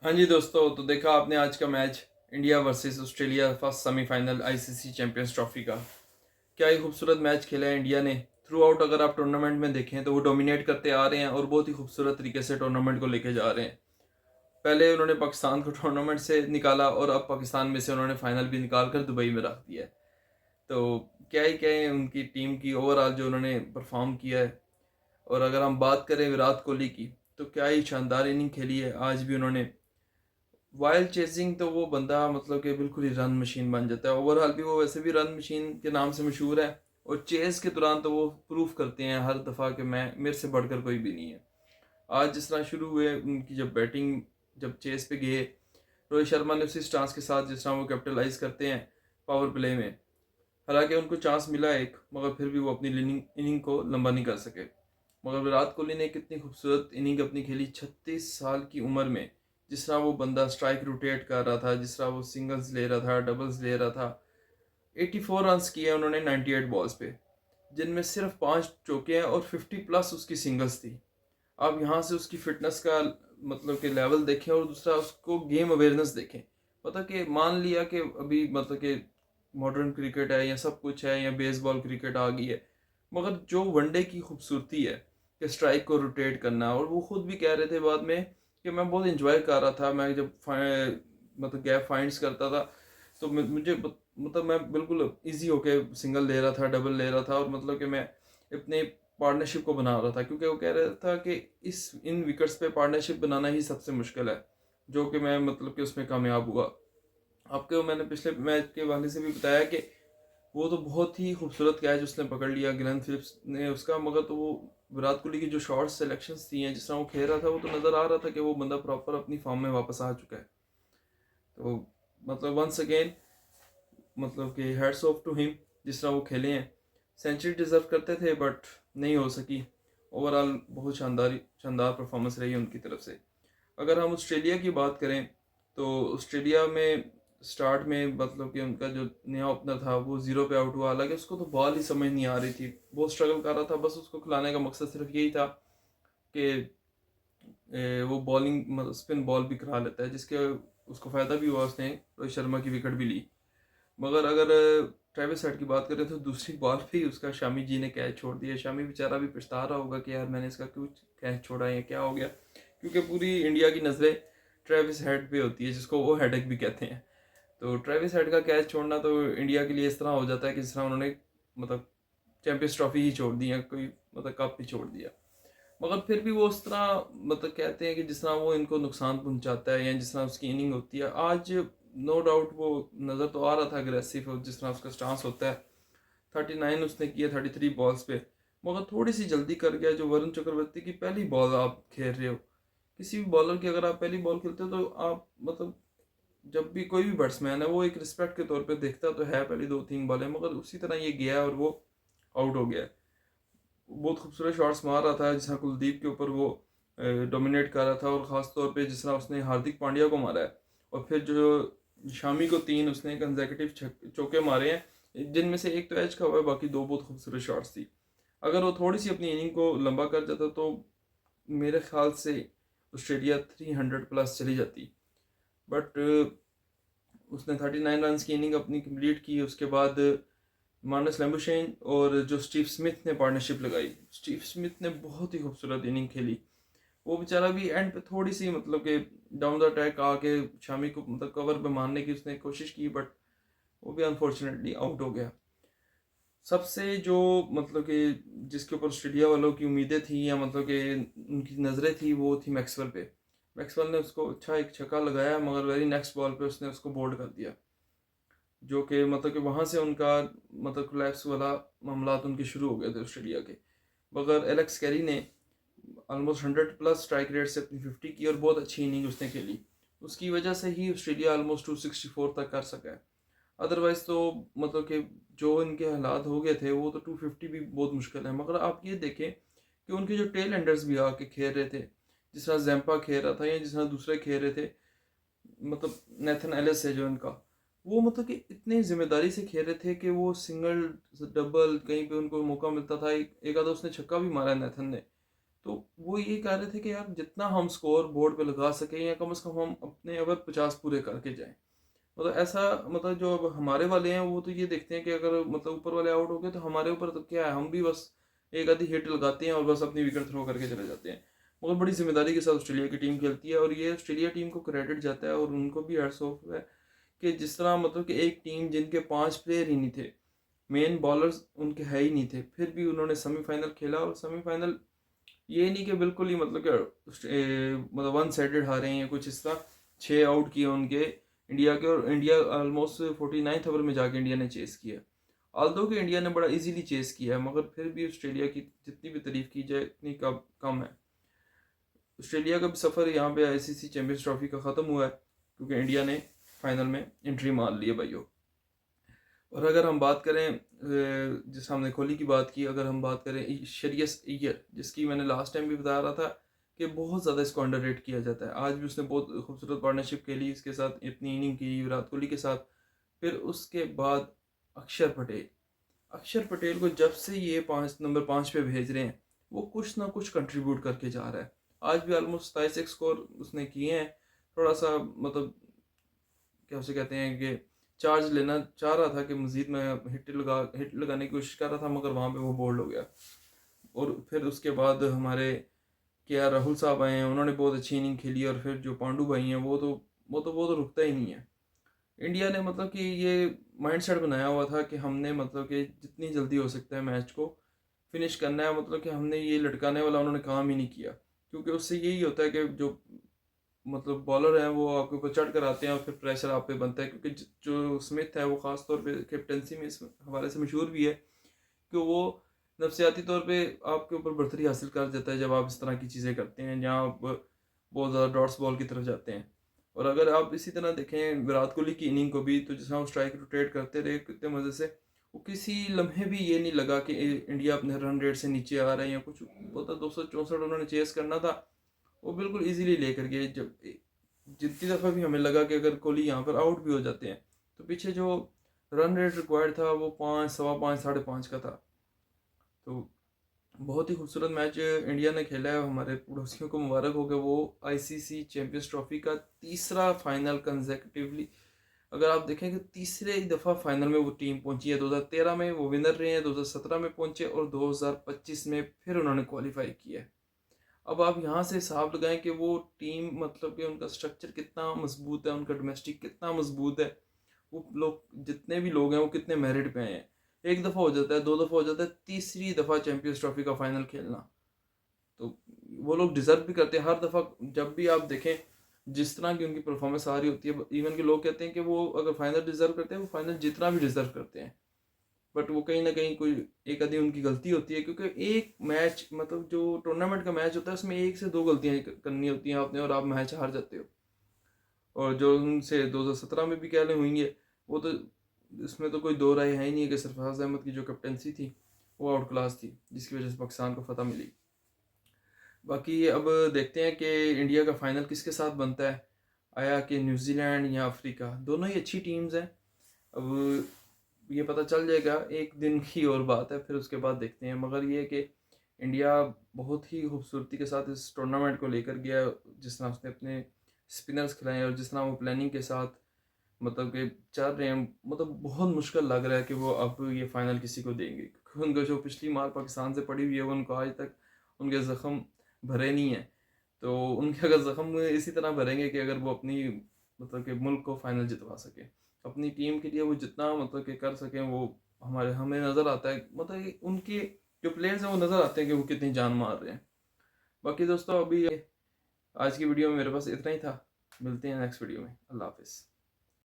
हाँ जी दोस्तों, तो देखा आपने आज का match India versus Australia first semifinal ICC champions trophy का। क्या ही खूबसूरत मैच खेला है इंडिया ने। थ्रू आउट अगर आप टूर्नामेंट में देखें तो वो डोमिनेट करते आ रहे हैं और बहुत ही खूबसूरत तरीके से टूर्नामेंट को लेके जा रहे हैं। पहले उन्होंने पाकिस्तान को टूर्नामेंट से निकाला और अब पाकिस्तान में से उन्होंने फाइनल भी निकाल कर दुबई में रख दिया है। तो क्या ही कहें उनकी टीम की ओवरऑल जो उन्होंने परफॉर्म किया है। और अगर हम बात करें विराट कोहली की, तो क्या ही शानदार इनिंग खेली है आज भी उन्होंने। वाइल्ड चेजिंग तो वो बंदा मतलब कि बिल्कुल ही रन मशीन बन जाता है। ओवरऑल भी वो वैसे भी रन मशीन के नाम से मशहूर है, और चेस के दौरान तो वो प्रूफ करते हैं हर दफ़ा कि मैं मेरे से बढ़कर कोई भी नहीं है। आज जिस तरह शुरू हुए उनकी जब बैटिंग, जब चेस पे गए, रोहित शर्मा ने उसी स्टांस के साथ जिस तरह वो कैपिटलाइज करते हैं पावर प्ले में। हालांकि उनको चांस मिला एक, मगर फिर भी वो अपनी इनिंग को लंबा नहीं कर सके। मगर विराट कोहली ने कितनी खूबसूरत इनिंग अपनी खेली 36 साल की उम्र में। जिस तरह वो बंदा स्ट्राइक रोटेट कर रहा था, जिस तरह वो सिंगल्स ले रहा था, डबल्स ले रहा था। 84 रन किए उन्होंने 98 बॉल्स पे, जिनमें सिर्फ 5 चौके हैं और 50+ उसकी सिंगल्स थी। आप यहाँ से उसकी फिटनेस का मतलब कि लेवल देखें, और दूसरा उसको गेम अवेयरनेस देखें। पता कि मान लिया कि अभी मतलब कि मॉडर्न क्रिकेट है या सब कुछ है या बेसबॉल क्रिकेट आ गई है, मगर जो वनडे की खूबसूरती है कि स्ट्राइक को रोटेट करना। और वो खुद भी कह रहे थे बाद में कि मैं बहुत इंजॉय कर रहा था, मैं जब मतलब गैप फाइंड्स करता था तो मुझे मतलब मैं बिल्कुल इजी होके सिंगल ले रहा था, डबल ले रहा था, और मतलब कि मैं अपने पार्टनरशिप को बना रहा था। क्योंकि वो कह रहा था कि इन विकेट्स पे पार्टनरशिप बनाना ही सबसे मुश्किल है, जो कि मैं मतलब कि उसमें कामयाब हुआ। आपको मैंने पिछले मैच के वाले से भी बताया कि वो तो बहुत ही खूबसूरत कैच उसने पकड़ लिया ग्लेन फिलिप्स ने उसका। मगर तो वो विराट कोहली की जो शॉर्ट सिलेक्शंस थी हैं, जिस तरह वो खेल रहा था, वो तो नज़र आ रहा था कि वो बंदा प्रॉपर अपनी फॉर्म में वापस आ चुका है। तो मतलब वंस अगेन मतलब कि हैट्स ऑफ टू हिम, जिस तरह वो खेले हैं। सेंचुरी डिजर्व करते थे बट नहीं हो सकी। ओवरऑल बहुत शानदार शानदार परफॉर्मेंस रही उनकी तरफ से। अगर हम ऑस्ट्रेलिया की बात करें, तो ऑस्ट्रेलिया में स्टार्ट में मतलब कि उनका जो नया ओपनर था वो जीरो पे आउट हुआ। हालांकि उसको तो बॉल ही समझ नहीं आ रही थी, बहुत स्ट्रगल कर रहा था। बस उसको खिलाने का मकसद सिर्फ यही था कि वो बॉलिंग स्पिन बॉल भी करा लेता है, जिसके उसको फ़ायदा भी हुआ। उसने रोहित शर्मा की विकेट भी ली। मगर अगर ट्रेविस हेड की बात करें तो दूसरी बॉल पे ही उसका शामी जी ने कैच छोड़ दिया। शामी बेचारा भी पछता रहा होगा कि यार मैंने इसका क्यों कैच छोड़ा है, क्या हो गया। क्योंकि पूरी इंडिया की नज़रें ट्रेविस हेड पे होती है, जिसको वो हेडेक भी कहते हैं। तो ट्रेविस हेड का कैच छोड़ना तो इंडिया के लिए इस तरह हो जाता है कि जिस तरह उन्होंने मतलब चैंपियंस ट्रॉफी ही छोड़ दी है, कोई मतलब कप ही छोड़ दिया। मगर फिर भी वो उस तरह मतलब कहते हैं कि जिस तरह वो इनको नुकसान पहुंचाता है या जिस तरह उसकी इनिंग होती है। आज नो डाउट वो नज़र तो आ रहा था अग्रेसिव, जिस तरह उसका स्टांस होता है। 39 उसने किया 33 बॉल्स पे, मगर थोड़ी सी जल्दी कर गया। जो वरुण चक्रवर्ती की पहली बॉल आप खेल रहे हो, किसी भी बॉलर की अगर आप पहली बॉल खेलते हो तो आप मतलब जब भी कोई भी बैट्समैन है वो एक रिस्पेक्ट के तौर पे देखता तो है पहली 2-3 बॉलें। मगर उसी तरह ये गया और वो आउट हो गया। बहुत खूबसूरत शॉट्स मार रहा था, जिस तरह कुलदीप के ऊपर वो डोमिनेट कर रहा था, और ख़ास तौर पे जिस तरह उसने हार्दिक पांड्या को मारा है। और फिर जो शामी को 3 उसने कंसेक्यूटिव चौके मारे हैं, जिनमें से एक तो एज का हुआ है, बाकी 2 बहुत खूबसूरत शॉट्स थी। अगर वो थोड़ी सी अपनी इनिंग को लंबा कर जाता तो मेरे ख्याल से ऑस्ट्रेलिया 300+ चली जाती। बट उसने 39 रन की इनिंग अपनी कंप्लीट की। उसके बाद मार्नस लैम्बुशेन और जो स्टीव स्मिथ ने पार्टनरशिप लगाई, स्टीव स्मिथ ने बहुत ही खूबसूरत इनिंग खेली। वो बेचारा भी एंड पे थोड़ी सी मतलब कि डाउन द ट्रैक आके शामी को मतलब कवर पे मारने की उसने कोशिश की, बट वो भी अनफॉर्चुनेटली आउट हो गया। सबसे जो मतलब कि जिसके ऊपर ऑस्ट्रेलिया वालों की उम्मीदें थी या मतलब कि उनकी नज़रें थी, वो थी मैक्सवेल पे। मैक्सवेल ने उसको अच्छा एक छक्का लगाया, मगर वेरी नेक्स्ट बॉल पे उसने उसको बोल्ड कर दिया, जो कि मतलब कि वहाँ से उनका मतलब कोलैप्स वाला मामला उनके शुरू हो गए थे ऑस्ट्रेलिया के। मगर एलेक्स कैरी ने ऑलमोस्ट 100+ स्ट्राइक रेट से अपनी 50 की, और बहुत अच्छी इनिंग उसने खेली। उसकी वजह से ही ऑस्ट्रेलिया ऑलमोस्ट 264 तक कर सका है। अदरवाइज तो मतलब कि जो इनके हालात हो गए थे वो तो 250 भी बहुत मुश्किल है। मगर आप ये देखें कि उनके जो टेल एंडर्स भी आके खेल रहे थे, जिस तरह जैम्पा खेल रहा था या जिस तरह दूसरे खेल रहे थे, मतलब नेथन एलिस है जो इनका, वो मतलब कि इतनी जिम्मेदारी से खेल रहे थे कि वो सिंगल डबल कहीं पे उनको मौका मिलता था, एक आधा उसने छक्का भी मारा है नेथन ने। तो वो ये कह रहे थे कि यार जितना हम स्कोर बोर्ड पे लगा सकें या कम से कम हम अपने ओवर 50 पूरे करके जाएं। मतलब ऐसा, मतलब जो अब हमारे वाले हैं वो तो ये देखते हैं कि अगर मतलब ऊपर वाले आउट हो गए तो हमारे ऊपर तो क्या है, हम भी बस एक आधी हिट लगाते हैं और बस अपनी विकेट थ्रो करके चले जाते हैं। मगर बड़ी जिम्मेदारी के साथ ऑस्ट्रेलिया की टीम खेलती है और ये ऑस्ट्रेलिया टीम को क्रेडिट जाता है और उनको भी हैट्स ऑफ है कि जिस तरह मतलब कि एक टीम जिनके 5 प्लेयर ही नहीं थे, मेन बॉलर्स उनके है ही नहीं थे, फिर भी उन्होंने सेमीफाइनल खेला। और सेमीफाइनल ये नहीं कि बिल्कुल ही मतलब कि मतलब वन साइडेड हारे हैं या कुछ इस तरह। 6 आउट किए उनके इंडिया के, और इंडिया ऑलमोस्ट 49th ओवर में जाके इंडिया ने चेस किया। ऑल्दो कि इंडिया ने बड़ा इजीली चेस किया है, मगर फिर भी ऑस्ट्रेलिया की जितनी भी तारीफ की जाए इतनी कम है। ऑस्ट्रेलिया का भी सफ़र यहाँ पे आईसीसी चैंपियंस ट्रॉफी का ख़त्म हुआ है क्योंकि इंडिया ने फाइनल में एंट्री मार ली है भाइयों। और अगर हम बात करें, जैसे हमने कोहली की बात की, अगर हम बात करें शेरियस अय्यर, जिसकी मैंने लास्ट टाइम भी बता रहा था कि बहुत ज़्यादा इसको अंडररेट किया जाता है। आज भी उसने बहुत खूबसूरत पार्टनरशिप खेली इसके साथ, इतनी इनिंग की विराट कोहली के साथ। फिर उसके बाद अक्षर पटेल को जब से ये नंबर 5 पे भेज रहे हैं, वो कुछ ना कुछ कंट्रीब्यूट करके जा रहा है। आज भी ऑलमोस्ट 27 स्कोर उसने किए हैं। थोड़ा सा मतलब क्या उसे कहते हैं कि चार्ज लेना चाह रहा था कि मजीद मैं हिट लगाने की कोशिश कर रहा था, मगर वहाँ पे वो बोल्ड हो गया। और फिर उसके बाद हमारे राहुल साहब आए हैं, उन्होंने बहुत अच्छी इनिंग खेली। और फिर जो पांडू भाई हैं वो तो रुकता ही नहीं है। इंडिया ने मतलब कि ये माइंडसेट बनाया हुआ था कि हमने मतलब कि जितनी जल्दी हो सकता है मैच को फिनिश करना है। मतलब कि हमने ये लटकाने वाला उन्होंने काम ही नहीं किया, क्योंकि उससे यही होता है कि जो मतलब बॉलर हैं वो आपके ऊपर चढ़ कर आते हैं और फिर प्रेशर आप पे बनता है। क्योंकि जो स्मिथ है वो ख़ास तौर पे कैप्टनसी में इस हवाले से मशहूर भी है कि वो नफसियाती तौर पे आपके ऊपर बढ़तरी हासिल कर देता है जब आप इस तरह की चीज़ें करते हैं, जहाँ आप बहुत ज़्यादा डॉट्स बॉल की तरफ जाते हैं। और अगर आप इसी तरह देखें विराट कोहली की इनिंग को भी, तो जिस तरह वो स्ट्राइक रोटेट करते रहे कितने मज़े से, वो किसी लम्हे भी ये नहीं लगा कि इंडिया अपने रन रेट से नीचे आ रहे हैं या कुछ। होता 264 उन्होंने चेस करना था, वो बिल्कुल इजीली लेकर गए। जब जितनी दफ़ा भी हमें लगा कि अगर कोहली यहाँ पर आउट भी हो जाते हैं तो पीछे जो रन रेट रिक्वायर्ड था वो 5, सवा 5, 5.5 का था। तो बहुत ही खूबसूरत मैच इंडिया ने खेला है। हमारे पड़ोसियों को मुबारक हो गया, वो आईसीसी चैंपियंस ट्रॉफी का तीसरा फाइनल कंसेक्यूटिवली, अगर आप देखें कि तीसरे दफ़ा फाइनल में वो टीम पहुंची है। 2013 में वो विनर रहे हैं, 2017 में पहुंचे और 2025 में फिर उन्होंने क्वालिफाई किया है। अब आप यहाँ से हिसाब लगाएं कि वो टीम मतलब कि उनका स्ट्रक्चर कितना मजबूत है, उनका डोमेस्टिक कितना मजबूत है, वो लोग जितने भी लोग हैं वो कितने मेरिट पे आए हैं। एक दफ़ा हो जाता है, 2 दफ़ा हो जाता है, तीसरी दफ़ा चैंपियंस ट्रॉफी का फाइनल खेलना, तो वो लोग डिज़र्व भी करते हैं। हर दफ़ा जब भी आप देखें जिस तरह की उनकी परफॉर्मेंस आ रही होती है, इवन के लोग कहते हैं कि वो अगर फाइनल डिज़र्व करते हैं वो फाइनल जितना भी डिज़र्व करते हैं। बट वो कहीं ना कहीं कोई एक आधी उनकी गलती होती है, क्योंकि एक मैच मतलब जो टूर्नामेंट का मैच होता है उसमें 1 से 2 गलतियां करनी होती हैं आपने और आप मैच हार जाते हो। और जो उनसे 2017 में भी कह लें हुई है, वो तो इसमें तो कोई दो राय है ही नहीं कि सरफराज अहमद की जो कैप्टनसी थी वो आउट क्लास थी, जिसकी वजह से पाकिस्तान को फतह मिली। बाकी अब देखते हैं कि इंडिया का फाइनल किसके साथ बनता है, आया कि न्यूजीलैंड या अफ्रीका। दोनों ही अच्छी टीम्स हैं। अब ये पता चल जाएगा, एक दिन की और बात है, फिर उसके बाद देखते हैं। मगर ये है कि इंडिया बहुत ही खूबसूरती के साथ इस टूर्नामेंट को लेकर गया, जिस तरह उसने अपने स्पिनर्स खिलाए और जिस तरह वो प्लानिंग के साथ मतलब कि चल रहे हैं। मतलब बहुत मुश्किल लग रहा है कि वो अब ये फाइनल किसी को देंगे, क्योंकि उनको जो पिछली मार पाकिस्तान से पड़ी हुई है वो उनको आज तक उनके ज़ख्म भरे नहीं है। तो उनके अगर ज़ख्म इसी तरह भरेंगे कि अगर वो अपनी मतलब कि मुल्क को फाइनल जितवा सके, अपनी टीम के लिए वो जितना मतलब कि कर सकें, वो हमें नज़र आता है। मतलब कि उनके जो प्लेयर्स हैं वो नज़र आते हैं कि वो कितनी जान मार रहे हैं। बाकी दोस्तों अभी आज की वीडियो में मेरे पास इतना ही था। मिलते हैं नेक्स्ट वीडियो में। अल्लाह हाफिज़।